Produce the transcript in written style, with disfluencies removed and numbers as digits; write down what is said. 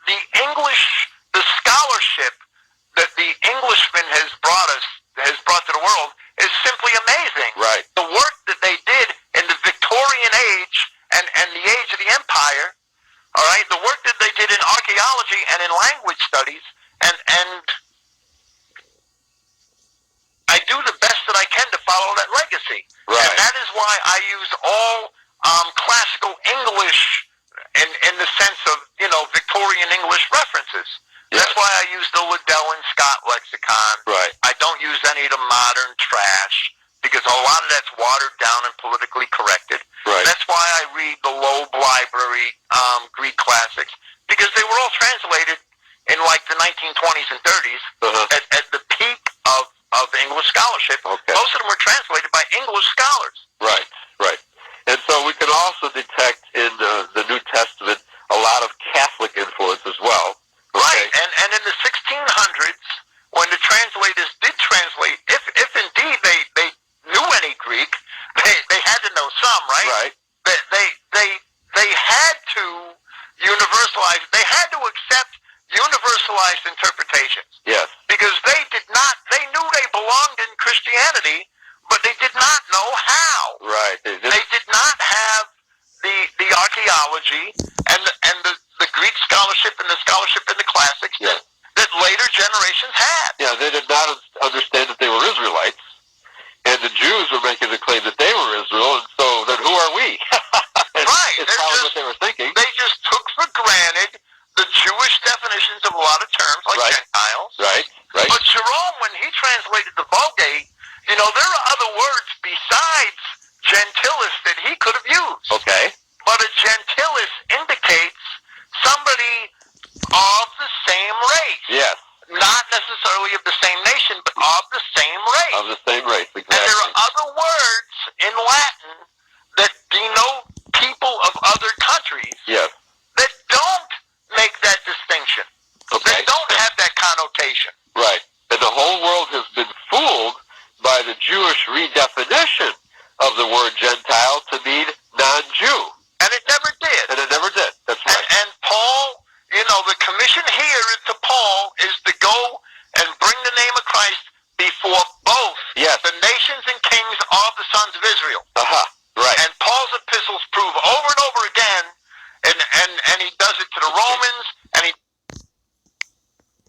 the English, the scholarship that the Englishman has brought to the world is simply amazing. Right. The work that they did in the Victorian age and the age of the Empire, all right, the work that they did in archaeology and in language studies, and I do the best that I can to follow that legacy. Right. And that is why I use all classical English in the sense of, Victorian English references. Yes. That's why I use the Liddell and Scott lexicon. Right. I don't use any of the modern trash because a lot of that's watered down and politically corrected. Right. That's why I read the Loeb Library Greek classics, because they were all translated in like the 1920s and 30s at the peak of English scholarship. Okay. Most of them were translated by English scholars. Right, right. And so we can also detect in the New Testament a lot of Catholic influence as well. Okay? Right, and in the 1600s, when the translators did translate, if indeed they knew any Greek, they had to know some, right? Right. They had to universalize. They had to accept universalized interpretations. Yes. Because they knew they belonged in Christianity, but they did not know how. Right. They did not have the archaeology and the Greek scholarship and the scholarship in the classics that later generations had. Yeah, they did not understand that they were Israelites, and the Jews were making the claim that they were Israel, and so then who are we? Right. It's probably what they were thinking. They just took for granted the Jewish definitions of a lot of terms, like Gentiles. Right, right. But Jerome, when he translated the Vulgate, there are other words besides gentilis that he could have used. Okay. But a gentilis indicates somebody of the same race. Yes. Not necessarily of the same nation, but of the same race. Of the same race, exactly. And there are other words in Latin that denote people of other countries that don't make that distinction. Okay. They don't have that connotation. Right. And the whole world has been fooled by the Jewish redefinition of the word Gentile to mean non-Jew. And it never did. And it never did. That's right. And Paul, the commission here to Paul is to go and bring the name of Christ before both the nations and kings of the sons of Israel. Right. And Paul's epistles prove over and over again, and he does it to the Romans,